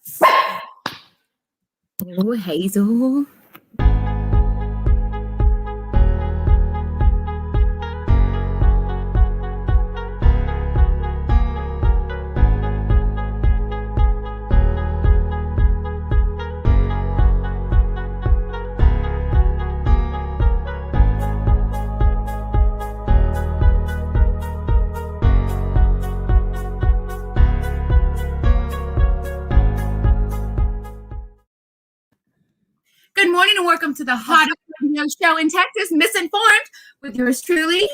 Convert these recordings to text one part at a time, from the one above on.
Oh, Hazel. Good morning and welcome to the hottest radio show in Texas, MissInformed, with yours truly,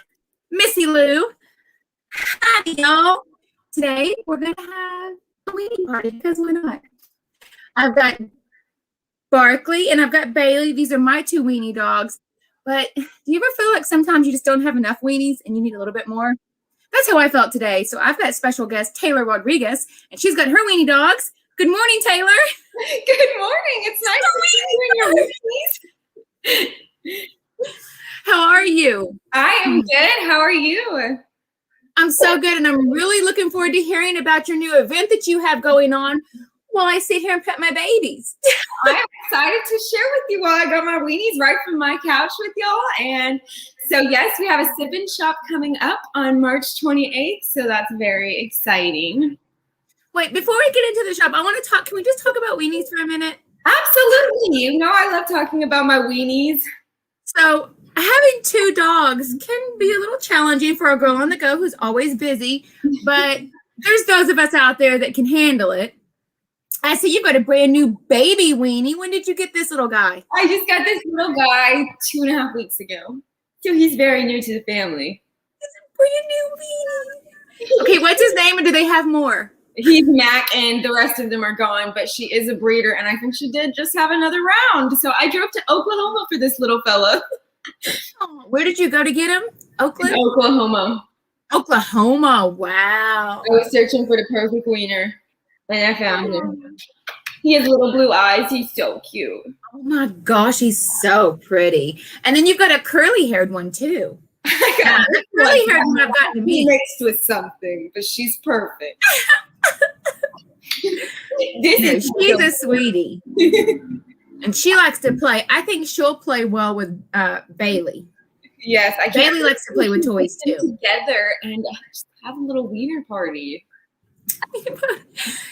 Missy Lou. Hi, y'all. Today, we're going to have a weenie party, because why not? I've got Barkley and I've got Bailey. These are my two weenie dogs. But do you ever feel like sometimes you just don't have enough weenies and you need a little bit more? That's how I felt today. So I've got special guest Taylor Rodriguez, and she's got her weenie dogs. Good morning, Taylor. Good morning. It's nice to see you in your weenies. How are you? I am good. How are you? I'm so good, and I'm really looking forward to hearing about your new event that you have going on while I sit here and pet my babies. I'm excited to share with you while I got my weenies right from my couch with y'all. And so, yes, we have a sip and shop coming up on March 28th, so that's very exciting. Wait, before we get into the shop, I want to talk. Can we just talk about weenies for a minute? Absolutely. You know I love talking about my weenies. So having two dogs can be a little challenging for a girl on the go who's always busy, but there's those of us out there that can handle it. I see you've got a brand new baby weenie. When did you get this little guy? I just got this little guy 2.5 weeks ago. So he's very new to the family. It's a brand new weenie. Okay, what's his name, and do they have more? He's Mac, and the rest of them are gone, but she is a breeder, and I think she did just have another round. So I drove to Oklahoma for this little fella. Oh, where did you go to get him? Oakland? Oklahoma. Oklahoma, wow. I was searching for the perfect wiener, and I found him. He has little blue eyes. He's so cute. Oh my gosh, he's so pretty. And then you've got a curly-haired one, too. The curly-haired one I've gotten to meet. Mixed with something, but she's perfect. She's a sweetie. And she likes to play. I think she'll play well with Bailey. Yes, Bailey likes to play with toys too. Together and just have a little wiener party.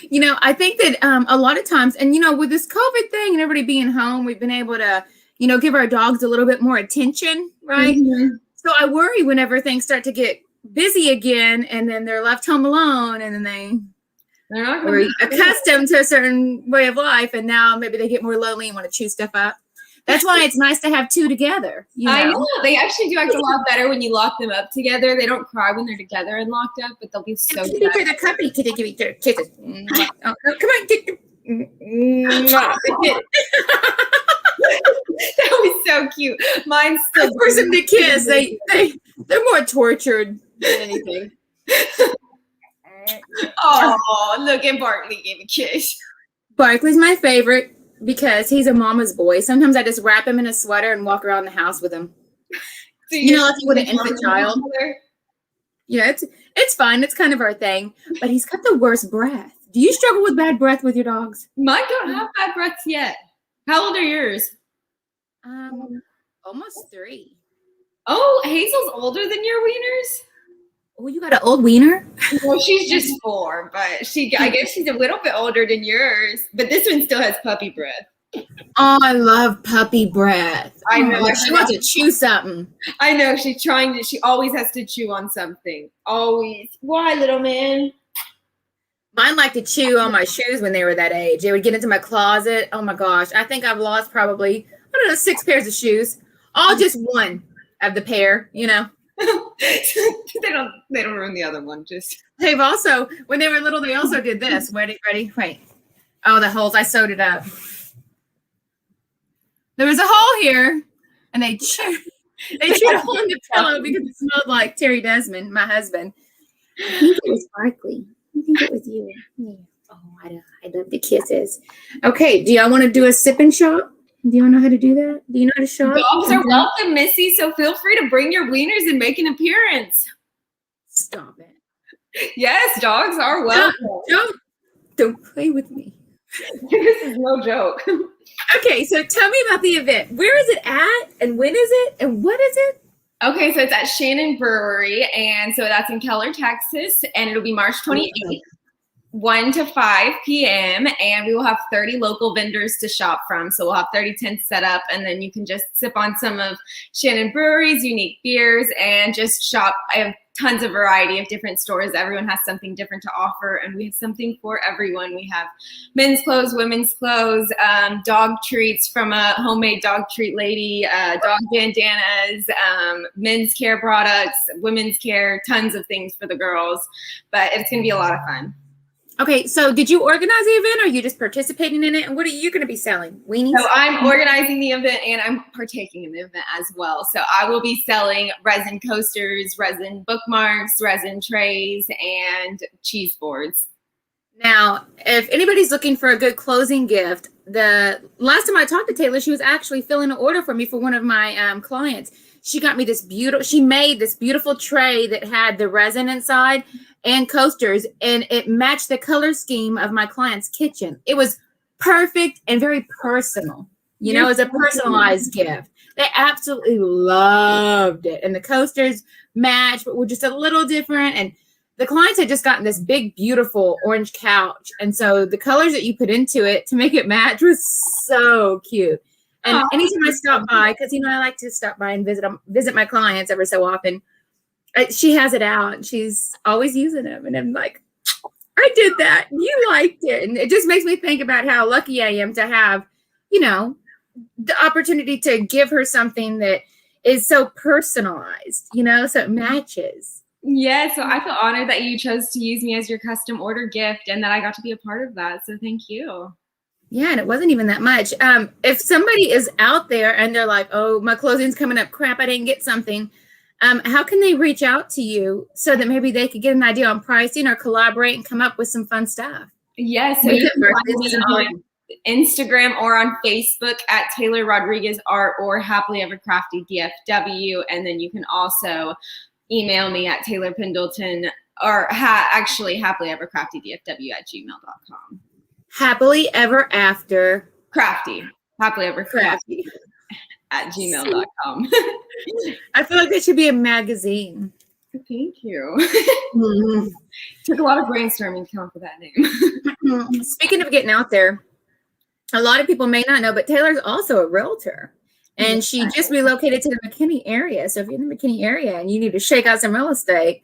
You know, I think that a lot of times, and you know, with this COVID thing and everybody being home, we've been able to, you know, give our dogs a little bit more attention, right? Mm-hmm. So I worry whenever things start to get busy again, and then they're left home alone, and then they're not going to be accustomed to a certain way of life, and now maybe they get more lonely and want to chew stuff up. That's why it's nice to have two together. You know? I know. They actually do act a lot better when you lock them up together. They don't cry when they're together and locked up, but they'll be so good. Give the cuppy. Could they give each other kisses? Oh, come on. That was so cute. Mine's still force them to kiss. They're more tortured than anything. Oh, look at Barkley gave a kiss. Barkley's my favorite because he's a mama's boy. Sometimes I just wrap him in a sweater and walk around the house with him. So you know, like with an infant child. Yeah, it's fine. It's kind of our thing. But he's got the worst breath. Do you struggle with bad breath with your dogs? Mine don't have bad breaths yet. How old are yours? Almost 3. Oh, Hazel's older than your wieners? Oh, you got an old wiener? Well, she's just 4, but I guess she's a little bit older than yours. But this one still has puppy breath. Oh, I love puppy breath. I know. She wants to chew something. I know. She's trying to. She always has to chew on something. Always. Why, little man? Mine liked to chew on my shoes when they were that age. They would get into my closet. Oh, my gosh. I think I've lost probably, 6 pairs of shoes. All just one of the pair, you know. they don't ruin the other one. Just they've also, when they were little, they also did this. Ready? Wait. Oh, the holes. I sewed it up. There was a hole here, and they chewed a hole in the pillow because it smelled like Terry Desmond, my husband. I think it was Barkley. I think it was you. Yeah. Oh, I love the kisses. Okay, do y'all want to do a sip and shop? Do y'all know how to do that? Do you know how to shop? Dogs are welcome, Missy, so feel free to bring your wieners and make an appearance. Stop it. Yes, dogs are welcome. Don't play with me. This is no joke. Okay, so tell me about the event. Where is it at, and when is it, and what is it? Okay, so it's at Shannon Brewery, and so that's in Keller, Texas, and it'll be March 28th. 1 to 5 p.m. and we will have 30 local vendors to shop from. So we'll have 30 tents set up, and then you can just sip on some of Shannon Brewery's unique beers and just shop. I have tons of variety of different stores. Everyone has something different to offer, and we have something for everyone. We have men's clothes, women's clothes, dog treats from a homemade dog treat lady, dog bandanas, men's care products, women's care, tons of things for the girls. But it's going to be a lot of fun. Okay, so did you organize the event, or are you just participating in it? And what are you going to be selling? Weenies? So I'm organizing the event, and I'm partaking in the event as well. So I will be selling resin coasters, resin bookmarks, resin trays, and cheese boards. Now, if anybody's looking for a good closing gift, the last time I talked to Taylor, she was actually filling an order for me for one of my clients. She got me she made this beautiful tray that had the resin inside and coasters, and it matched the color scheme of my client's kitchen. It was perfect and very personal. You know, as a personalized gift. They absolutely loved it. And the coasters matched, but were just a little different. And the clients had just gotten this big, beautiful orange couch. And so the colors that you put into it to make it match was so cute. And anytime I stop by, because, you know, I like to stop by and visit my clients every so often, she has it out and she's always using them. And I'm like, I did that. You liked it. And it just makes me think about how lucky I am to have, you know, the opportunity to give her something that is so personalized, you know, so it matches. Yeah, so I feel honored that you chose to use me as your custom order gift and that I got to be a part of that. So thank you. Yeah, and it wasn't even that much. If somebody is out there and they're like, oh, my closing's coming up, crap, I didn't get something. How can they reach out to you so that maybe they could get an idea on pricing or collaborate and come up with some fun stuff? Yes, so you can find me on Instagram or on Facebook at Taylor Rodriguez Art or Happily Ever Crafty DFW. And then you can also email me at Taylor Pendleton or actually Happily Ever Crafty DFW at gmail.com. Happily Ever After Crafty. Happily Ever Crafty at gmail.com. I feel like that should be a magazine. Thank you. Mm-hmm. Took a lot of brainstorming to come up with that name. Speaking of getting out there, a lot of people may not know, but Taylor's also a realtor. And she just relocated to the McKinney area. So if you're in the McKinney area and you need to shake out some real estate,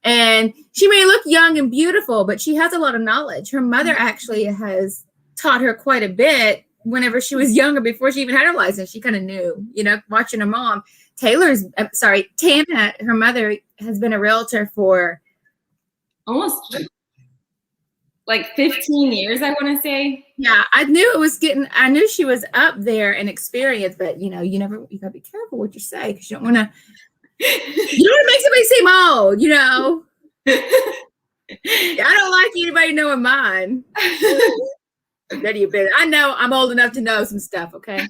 and she may look young and beautiful, but she has a lot of knowledge. Her mother actually has taught her quite a bit whenever she was younger, before she even had her license. She kind of knew, you know, watching her mom. Tana, her mother, has been a realtor for almost like 15 years, I want to say. Yeah, I knew she was up there in experience, but you know, you gotta be careful what you say, because you don't want to make somebody seem old, you know. I don't like anybody knowing mine. I know I'm old enough to know some stuff, okay?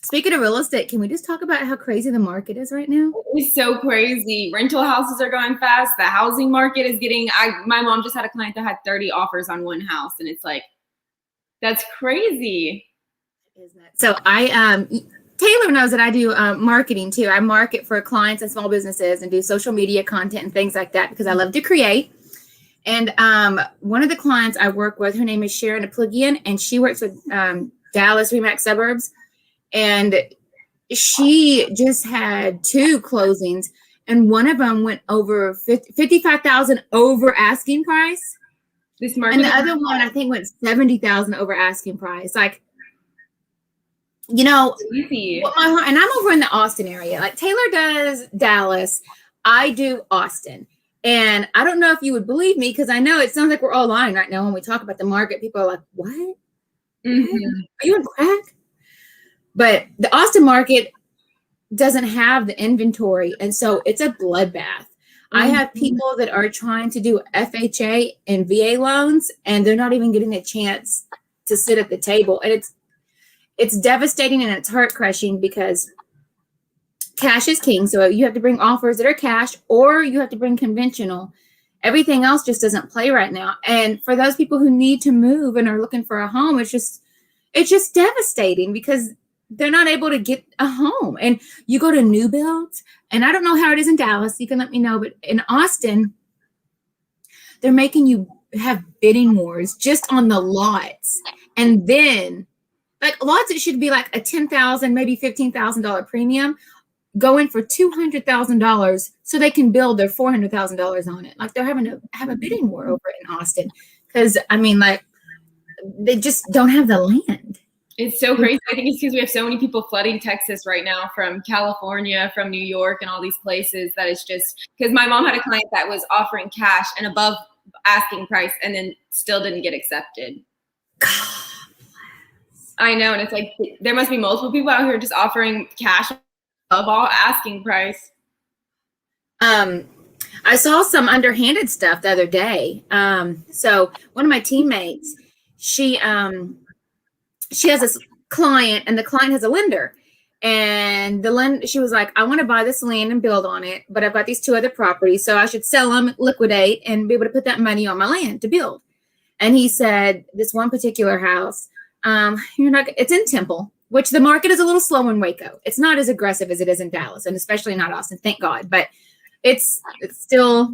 Speaking of real estate, can we just talk about how crazy the market is right now? It's so crazy. Rental houses are going fast. The housing market is my mom just had a client that had 30 offers on one house, and it's like, that's crazy. So Taylor knows that I do marketing too. I market for clients and small businesses and do social media content and things like that because I love to create. And one of the clients I work with, her name is Sharon Apligian, and she works with Dallas Remax Suburbs. And she just had 2 closings, and one of them went over $55,000 over asking price. This market, and the other one I think went $70,000 over asking price. Like, you know, easy. And I'm over in the Austin area. Like Taylor does Dallas, I do Austin. And I don't know if you would believe me, because I know it sounds like we're all lying right now when we talk about the market. People are like, what? Mm-hmm. Are you in crack? But the Austin market doesn't have the inventory, and so it's a bloodbath. Mm-hmm. I have people that are trying to do FHA and VA loans, and they're not even getting a chance to sit at the table. And it's devastating and it's heart crushing, because cash is king. So you have to bring offers that are cash, or you have to bring conventional. Everything else just doesn't play right now. And for those people who need to move and are looking for a home, it's just devastating because they're not able to get a home. And you go to new builds, and I don't know how it is in Dallas, you can let me know, but in Austin, they're making you have bidding wars just on the lots. And then like lots, it should be like a $10,000, maybe $15,000 premium, go in for $200,000 so they can build their $400,000 on it. Like they're having to have a bidding war over it in Austin because I mean, like they just don't have the land. It's so crazy. I think it's because we have so many people flooding Texas right now from California, from New York, and all these places that it's just because my mom had a client that was offering cash and above asking price and then still didn't get accepted. I know. And it's like there must be multiple people out here just offering cash above all asking price. I saw some underhanded stuff the other day. So one of my teammates, she has this client, and the client has a lender, and she was like, I want to buy this land and build on it, but I've got these 2 other properties, so I should sell them, liquidate, and be able to put that money on my land to build. And he said, this one particular house, it's in Temple, which the market is a little slow in Waco. It's not as aggressive as it is in Dallas, and especially not Austin, thank God, but it's still,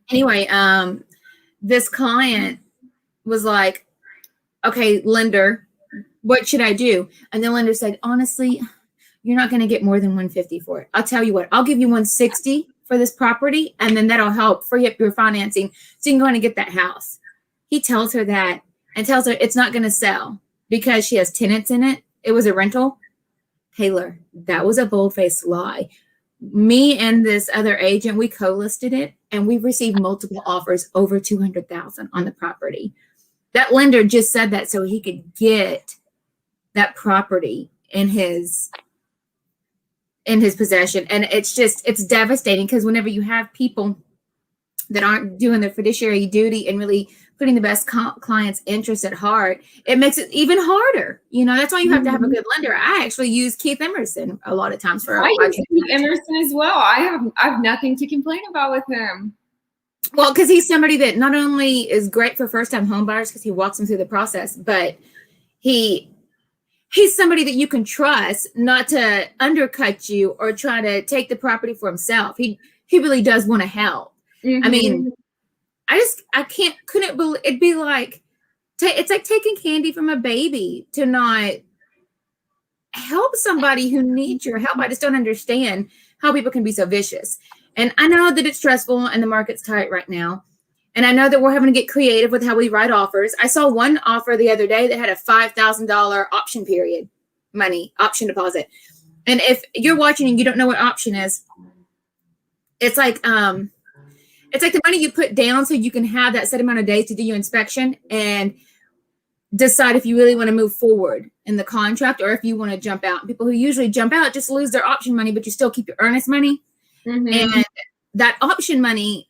Anyway, this client was like, okay, lender, what should I do? And the lender said, honestly, you're not going to get more than $150 for it. I'll tell you what, I'll give you $160 for this property, and then that'll help free up your financing so you can go in and get that house. He tells her that and tells her it's not going to sell because she has tenants in it. It was a rental. Taylor, that was a bold-faced lie. Me and this other agent, we co-listed it, and we've received multiple offers over $200,000 on the property. That lender just said that so he could get that property in his possession. And it's devastating because whenever you have people that aren't doing their fiduciary duty and really putting the best client's interest at heart, it makes it even harder. That's why you have to have a good lender. I actually use Keith Emerson a lot of times for I use Keith Emerson as well. I have nothing to complain about with him. Well, because he's somebody that not only is great for first-time home buyers because he walks them through the process, but he's somebody that you can trust not to undercut you or try to take the property for himself. He really does want to help. Mm-hmm. I mean, couldn't believe it'd be like it's like taking candy from a baby to not help somebody who needs your help. I just don't understand how people can be so vicious. And I know that it's stressful and the market's tight right now. And I know that we're having to get creative with how we write offers. I saw one offer the other day that had a $5,000 option period, option deposit. And if you're watching and you don't know what option is, it's like the money you put down so you can have that set amount of days to do your inspection and decide if you really want to move forward in the contract or if you want to jump out. People who usually jump out just lose their option money, but you still keep your earnest money. Mm-hmm. And that option money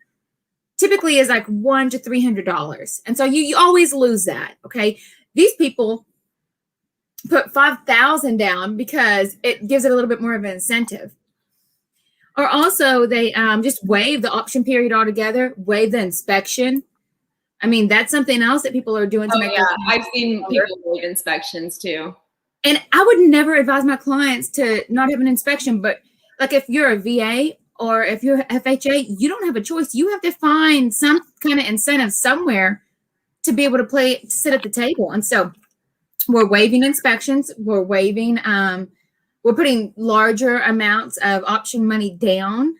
typically is like $100 to $300. And so you always lose that. Okay. These people put $5,000 down because it gives it a little bit more of an incentive. Or also they just waive the option period altogether, waive the inspection. I mean, that's something else that people are doing to make their I've seen people waive inspections too. And I would never advise my clients to not have an inspection, but like if you're a VA or if you're FHA, you don't have a choice. You have to find some kind of incentive somewhere to be able to sit at the table. And so we're waiving inspections. We're waiving, we're putting larger amounts of option money down.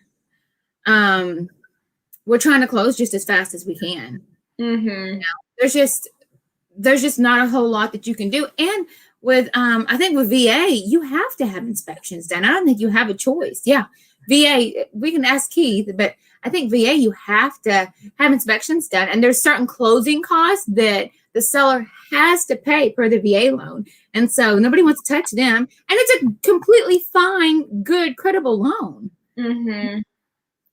We're trying to close just as fast as we can. Mm-hmm. There's just not a whole lot that you can do. And with, I think with VA, you have to have inspections done. I don't think you have a choice. Yeah. VA, we can ask Keith, but I think VA, you have to have inspections done. And there's certain closing costs that the seller has to pay per the VA loan. And so nobody wants to touch them. And it's a completely fine, good, credible loan. Mm-hmm.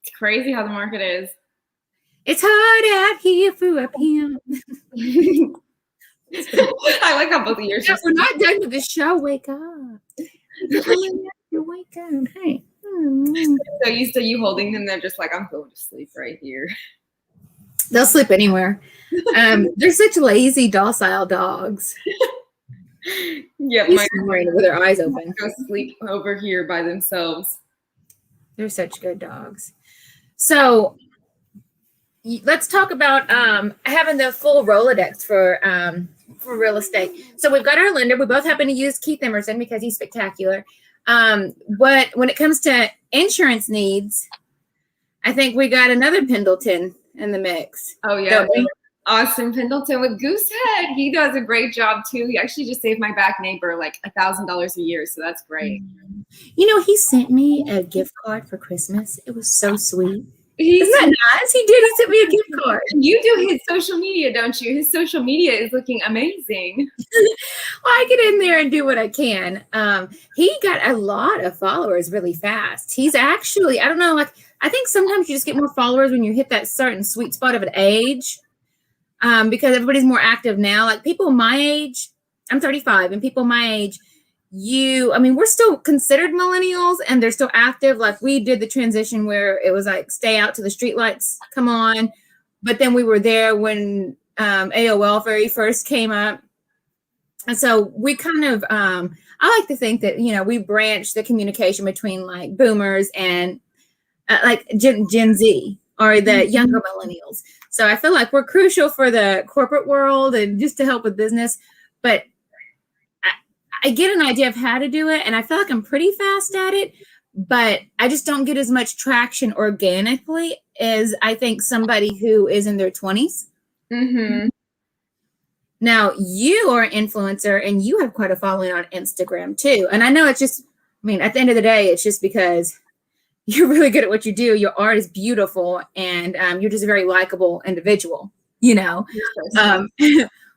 It's crazy how the market is. It's hard out here for a pimp. I like how both of yours. Yeah, we're not done with the show. Wake up. You wake up. Hey. So used to you holding them, they're just like, I'm going to sleep right here. They'll sleep anywhere. They're such lazy, docile dogs. Yeah, He's snoring with their eyes open. Go sleep over here by themselves. They're such good dogs. So let's talk about having the full Rolodex for real estate. So we've got our lender. We both happen to use Keith Emerson because he's spectacular. But when it comes to insurance needs, I think we got another Pendleton in the mix. Oh, yeah. Austin Pendleton with Goosehead. He does a great job, too. He actually just saved my back neighbor like $1,000 a year, so that's great. You know, he sent me a gift card for Christmas. It was so sweet. Isn't that nice? He did. He sent me a gift card. You do his social media, don't you? His social media is looking amazing. Well, I get in there and do what I can. He got a lot of followers really fast. He's actually, I don't know, like, I think sometimes you just get more followers when you hit that certain sweet spot of an age, because everybody's more active now. Like people my age, I'm 35, and people my age, we're still considered millennials and they're still active. Like we did the transition where it was like stay out till the streetlights come on. But then we were there when AOL very first came up. And so we kind of, I like to think that, we branched the communication between like boomers and like Gen Z or the younger millennials. So I feel like we're crucial for the corporate world and just to help with business. But I get an idea of how to do it, and I feel like I'm pretty fast at it, but I just don't get as much traction organically as I think somebody who is in their 20s. Mm-hmm. Now, you are an influencer, and you have quite a following on Instagram, too. And I know it's just, at the end of the day, it's just because you're really good at what you do. Your art is beautiful, and you're just a very likable individual,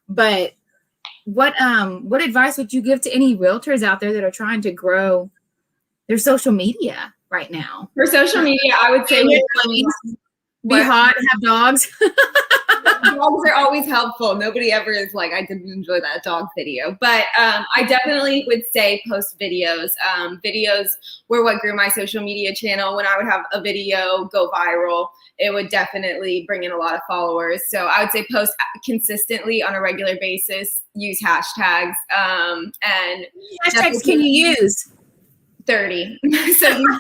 But what advice would you give to any realtors out there that are trying to grow their social media right now? For social media, I would say be hot, have dogs. Dogs are always helpful. Nobody ever is like, I didn't enjoy that dog video. But I definitely would say post videos. Videos were what grew my social media channel. When I would have a video go viral, it would definitely bring in a lot of followers. So I would say post consistently on a regular basis, use hashtags. And hashtags can you use? 30. So you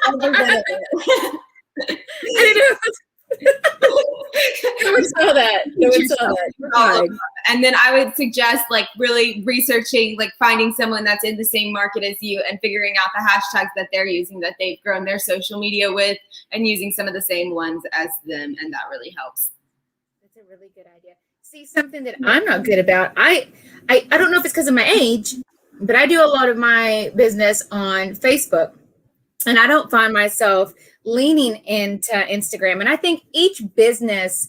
I would saw that. And then I would suggest like really researching, like finding someone that's in the same market as you and figuring out the hashtags that they're using, that they've grown their social media with, and using some of the same ones as them. And that really helps. That's a really good idea. See, something that I'm not good about. I don't know if it's because of my age, but I do a lot of my business on Facebook, and I don't find myself leaning into Instagram. And I think each business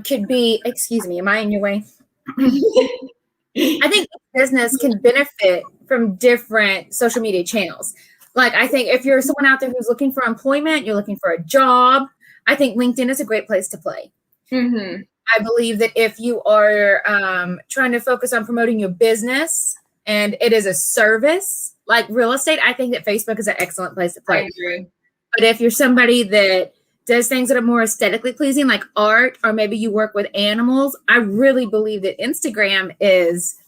could be, excuse me, am I in your way? I think business can benefit from different social media channels. Like I think if you're someone out there who's looking for employment, you're looking for a job, I think LinkedIn is a great place to play. Mm-hmm. I believe that if you are trying to focus on promoting your business and it is a service like real estate, I think that Facebook is an excellent place to play. I agree. But if you're somebody that does things that are more aesthetically pleasing, like art, or maybe you work with animals, I really believe that Instagram is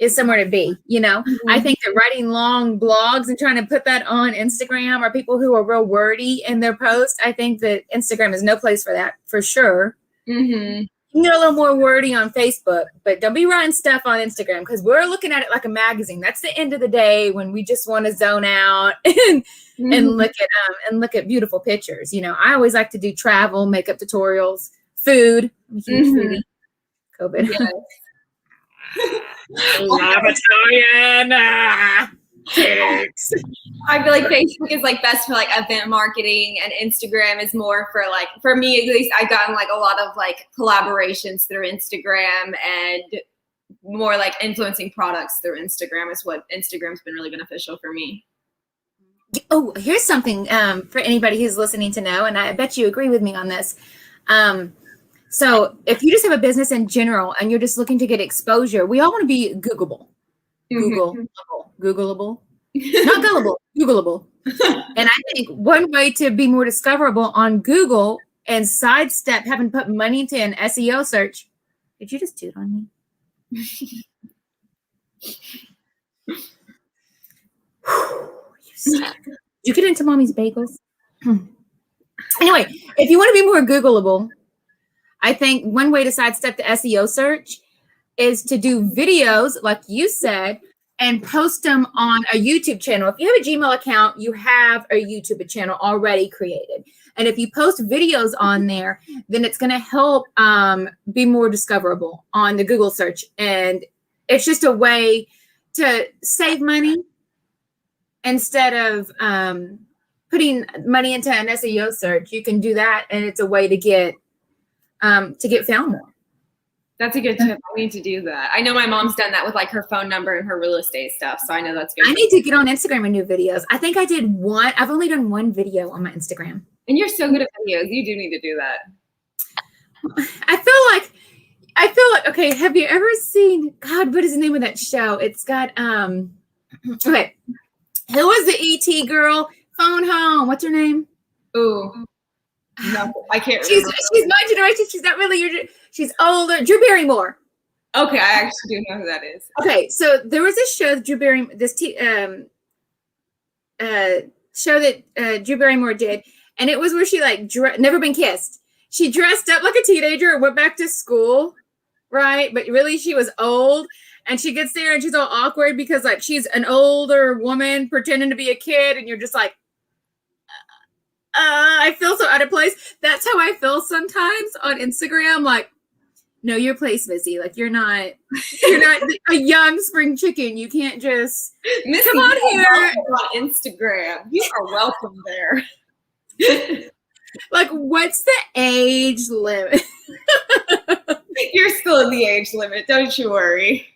somewhere to be. Mm-hmm. I think that writing long blogs and trying to put that on Instagram, or people who are real wordy in their posts, I think that Instagram is no place for that, for sure. Mm-hmm. You can get a little more wordy on Facebook, but don't be writing stuff on Instagram, because we're looking at it like a magazine. That's the end of the day when we just want to zone out and look at beautiful pictures. I always like to do travel, makeup tutorials, food. I'm a huge foodie. COVID. Yes. Italian. I feel like Facebook is like best for like event marketing, and Instagram is more for like, for me at least, I've gotten like a lot of like collaborations through Instagram, and more like influencing products through Instagram is what Instagram's been really beneficial for me. Oh, here's something for anybody who's listening to know, and I bet you agree with me on this. So if you just have a business in general and you're just looking to get exposure, we all want to be Googleable. Googleable. Not gullible, Googleable. And I think one way to be more discoverable on Google and sidestep having to put money into an SEO search. Did you just toot on me? Did you get into mommy's bagels? Anyway, if you want to be more Googleable, I think one way to sidestep the SEO search is to do videos, like you said, and post them on a YouTube channel. If you have a Gmail account, you have a YouTube channel already created. And if you post videos on there, then it's going to help be more discoverable on the Google search. And it's just a way to save money instead of putting money into an SEO search. You can do that, and it's a way to get found more. That's a good tip. I need to do that. I know my mom's done that with like her phone number and her real estate stuff. So I know that's good. I need to get on Instagram and do videos. I think I did one. I've only done one video on my Instagram. And you're so good at videos. You do need to do that. I feel like, okay, have you ever seen, God, what is the name of that show? It's got, okay. Who was the ET girl? Phone Home. What's her name? Ooh. No, I can't remember. She's my generation. She's not really your. She's older. Drew Barrymore. Okay, I actually do know who that is. Okay, so there was this show that Drew Barrymore, show that Drew Barrymore did, and it was where she like never been kissed. She dressed up like a teenager and went back to school, right? But really, she was old, and she gets there and she's all awkward because like she's an older woman pretending to be a kid, and you're just like. I feel so out of place. That's how I feel sometimes on Instagram. Like, know your place, Missy. Like you're not a young spring chicken. You can't just Missy, come on here on Instagram. You are welcome there. Like, what's the age limit? You're still in the age limit. Don't you worry.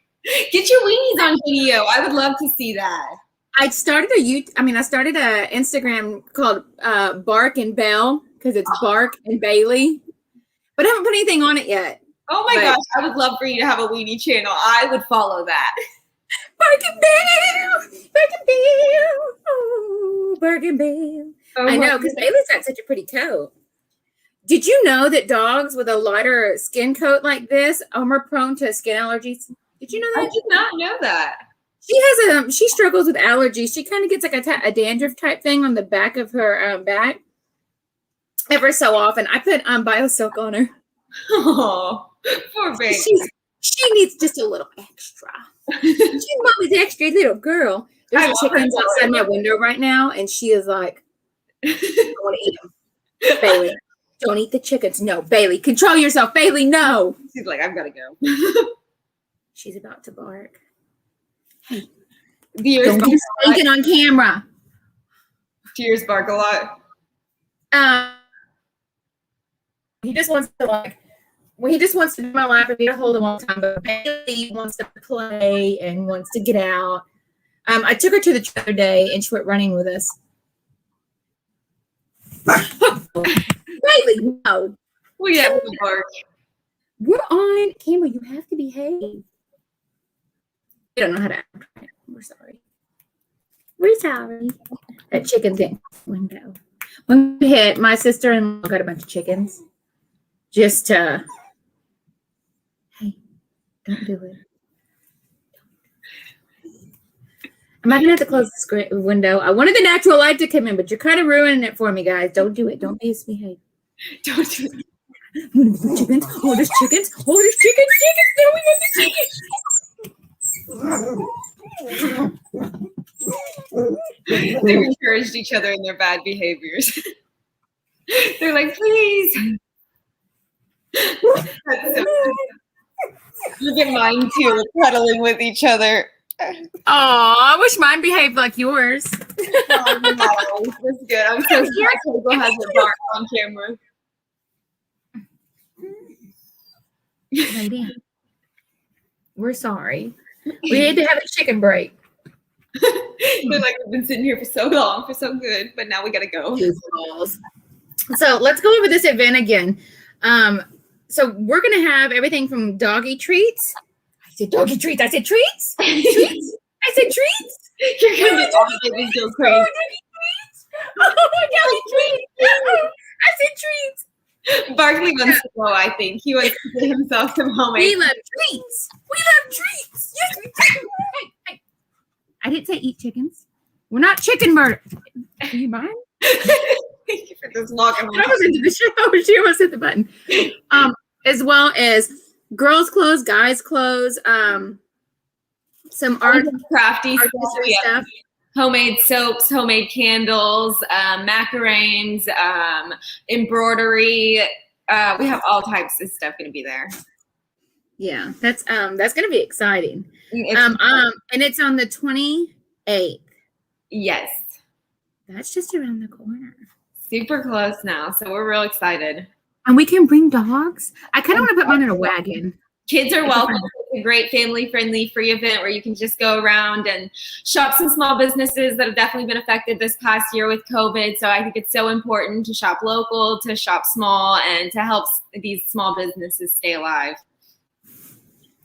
Get your weenies on video. I would love to see that. I started a Instagram called Bark and Bell because it's Bark and Bailey, but I haven't put anything on it yet. Oh my gosh, I would love for you to have a weenie channel. I would follow that. Bark and Bell, Bark and Bell, oh, Bark and Bell. Oh, I know, because Bailey's got such a pretty coat. Did you know that dogs with a lighter skin coat like this are more prone to skin allergies? Did you know that? I did not know that. She struggles with allergies. She kind of gets like a dandruff type thing on the back of her back. Ever so often, I put BioSilk on her. Oh, poor baby. She needs just a little extra. She's mommy's extra little girl. There's chickens outside my window right now, and she is like, I want to eat them. Bailey, don't eat the chickens. No, Bailey, control yourself. Bailey, no. She's like, I've got to go. She's about to bark. Hey, don't be spanking on camera. Tears bark a lot. He just wants to be my lap and be to hold him all the time. But Bailey wants to play and wants to get out. I took her to the other day and she went running with us. Bailey, no. We have to bark. We're on camera. You have to behave. You don't know how to act right. We're sorry. We're sorry. That chicken thing window. When we hit, my sister-in-law got a bunch of chickens. Just to, hey, don't do it. I might have to close the window. I wanted the natural light to come in, but you're kind of ruining it for me, guys. Don't do it. Don't misbehave. Don't do it. Chickens. Oh, there's chickens. Oh, there's chickens. Chickens. There we go. The chickens. They encouraged each other in their bad behaviors. They're like, please. That's so cute. Look at mine too, cuddling with each other. Oh, I wish mine behaved like yours. Oh, no, that's good. I'm so glad Coco has a bark on camera. Lady, we're sorry. We need to have a chicken break. They're like, we've been sitting here for so long, for so good, but now we gotta go. So let's go over this event again. So we're gonna have everything from doggy treats. I said doggy treats. I said treats. Treats. I said treats. You're gonna be so crazy. Oh my God, treats. Oh, I said treats. Barkley wants to go, I think. He wants to get himself some homemade. We love treats. We love treats. Yes, we do. Hey. I didn't say eat chickens. We're not chicken murder. Do you mind? Thank you for this walk. I was into the show. She almost hit the button. As well as girls' clothes, guys' clothes, some art, crafty stuff. Homemade soaps, homemade candles, macarons, embroidery. We have all types of stuff going to be there. Yeah, that's going to be exciting. And it's on the 28th. Yes. That's just around the corner. Super close now, so we're real excited. And we can bring dogs. I kind of want to put mine in a wagon. Kids are welcome. It's a great family-friendly free event where you can just go around and shop some small businesses that have definitely been affected this past year with COVID. So I think it's so important to shop local, to shop small, and to help these small businesses stay alive.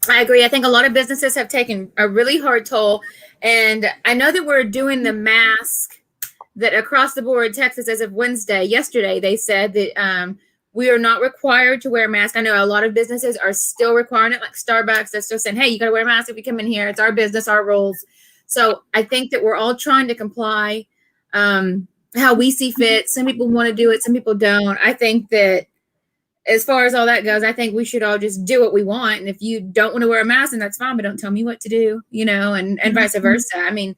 I agree. I think a lot of businesses have taken a really hard toll. And I know that we're doing the mask that across the board, Texas, as of yesterday, they said that we are not required to wear a mask. I know a lot of businesses are still requiring it, like Starbucks. They're still saying, hey, you got to wear a mask if you come in here. It's our business, our rules. So I think that we're all trying to comply how we see fit. Some people want to do it. Some people don't. I think that as far as all that goes, I think we should all just do what we want. And if you don't want to wear a mask, then that's fine, but don't tell me what to do, and vice versa. I mean, if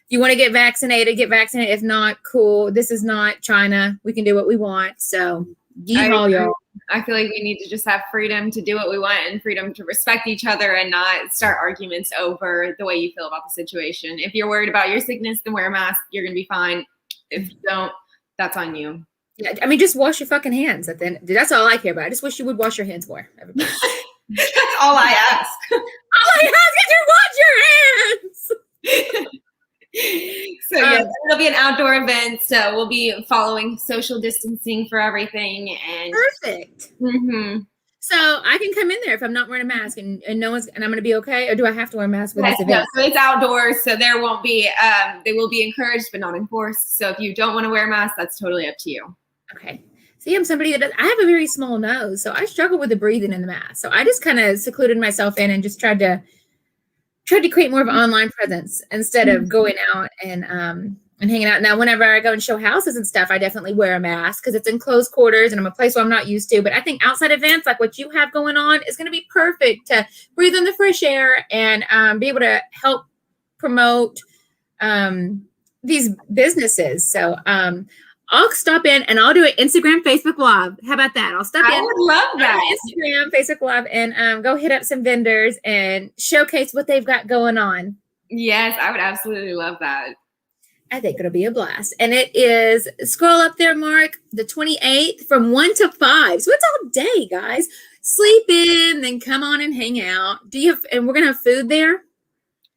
you want to get vaccinated, get vaccinated. If not, cool. This is not China. We can do what we want. So yeehaw, y'all. I feel like we need to just have freedom to do what we want and freedom to respect each other and not start arguments over the way you feel about the situation. If you're worried about your sickness, then wear a mask. You're going to be fine. If you don't, that's on you. Yeah, I mean, just wash your fucking hands. That's all I care about. I just wish you would wash your hands more, everybody. That's all I ask. All I ask is you wash your hands. So yes, it'll be an outdoor event. So we'll be following social distancing for everything. And perfect. Mm-hmm. So I can come in there if I'm not wearing a mask, and I'm going to be okay, or do I have to wear a mask with this event? So it's outdoors, so there won't be. They will be encouraged, but not enforced. So if you don't want to wear a mask, that's totally up to you. Okay. See, I'm somebody that I have a very small nose, so I struggle with the breathing in the mask. So I just kind of secluded myself in and just tried to create more of an online presence instead of going out and hanging out. Now, whenever I go and show houses and stuff, I definitely wear a mask because it's in closed quarters and I'm a place where I'm not used to. But I think outside events like what you have going on is going to be perfect to breathe in the fresh air and be able to help promote these businesses. So I'll stop in and I'll do an Instagram, Facebook Live. How about that? I'll stop in. I would love that. Instagram, Facebook Live, and go hit up some vendors and showcase what they've got going on. Yes, I would absolutely love that. I think it'll be a blast. And it is, scroll up there, Mark, the 28th from 1 to 5. So it's all day, guys. Sleep in, then come on and hang out. And we're going to have food there?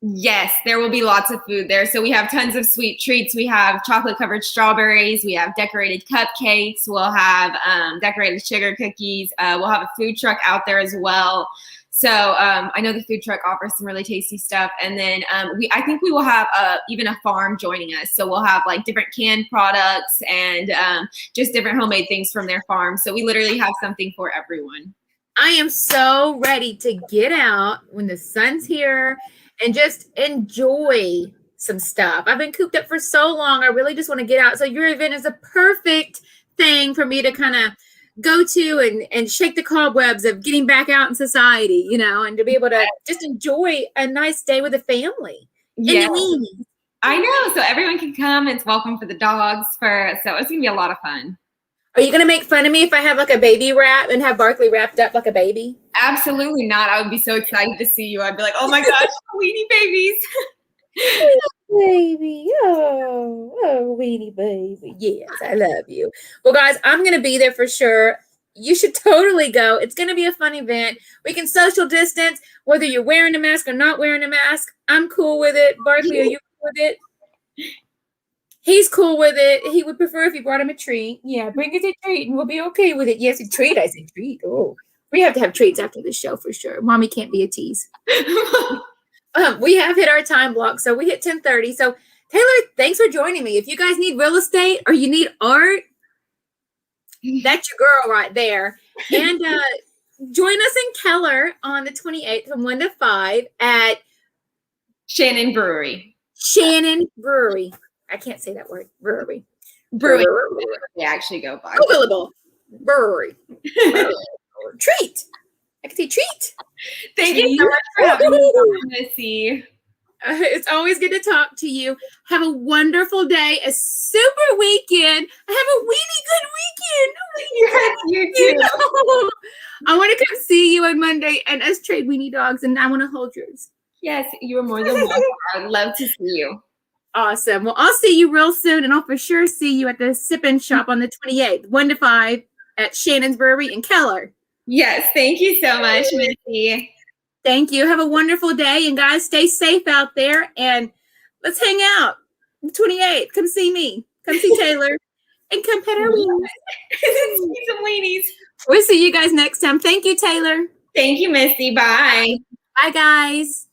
Yes, there will be lots of food there. So we have tons of sweet treats. We have chocolate-covered strawberries. We have decorated cupcakes. We'll have decorated sugar cookies. We'll have a food truck out there as well. So I know the food truck offers some really tasty stuff. And then I think we will have even a farm joining us. So we'll have like different canned products and just different homemade things from their farm. So we literally have something for everyone. I am so ready to get out when the sun's here and just enjoy some stuff. I've been cooped up for so long. I really just want to get out. So your event is a perfect thing for me to kind of go to and shake the cobwebs of getting back out in society, and to be able to just enjoy a nice day with a family. Yeah. I know. So everyone can come. It's welcome for the dogs. So it's going to be a lot of fun. Are you going to make fun of me if I have like a baby wrap and have Barkley wrapped up like a baby? Absolutely not. I would be so excited to see you. I'd be like, oh my gosh, weenie babies. Baby. Oh, weenie baby. Yes, I love you. Well, guys, I'm going to be there for sure. You should totally go. It's going to be a fun event. We can social distance, whether you're wearing a mask or not wearing a mask. I'm cool with it. Barkley, are you cool with it? He's cool with it. He would prefer if you brought him a treat. Yeah, bring us a treat and we'll be okay with it. Yes, a treat. I said treat. Oh, we have to have treats after the show for sure. Mommy can't be a tease. We have hit our time block. So we hit 10:30. So Taylor, thanks for joining me. If you guys need real estate or you need art, that's your girl right there. And join us in Keller on the 28th from 1 to 5 at Shannon Brewery. Shannon Brewery. I can't say that word. Brewery. They actually go by. Googleable. Brewery. Treat. I can say treat. Thank you so much for having me on, Missy. It's always good to talk to you. Have a wonderful day, a super weekend. Have a really good weekend. Yes, you too. I want to come see you on Monday and us trade weenie dogs, and I want to hold yours. Yes, you are more than welcome. I would love to see you. Awesome. Well, I'll see you real soon, and I'll for sure see you at the Sippin' Shop on the 28th, 1 to 5 at Shannon's Brewery in Keller. Yes, thank you so much, Missy. Thank you. Have a wonderful day. And guys, stay safe out there. And let's hang out. The 28th. Come see me. Come see Taylor. And come pet our weenies. See some weenies. We'll see you guys next time. Thank you, Taylor. Thank you, Missy. Bye. Bye, guys.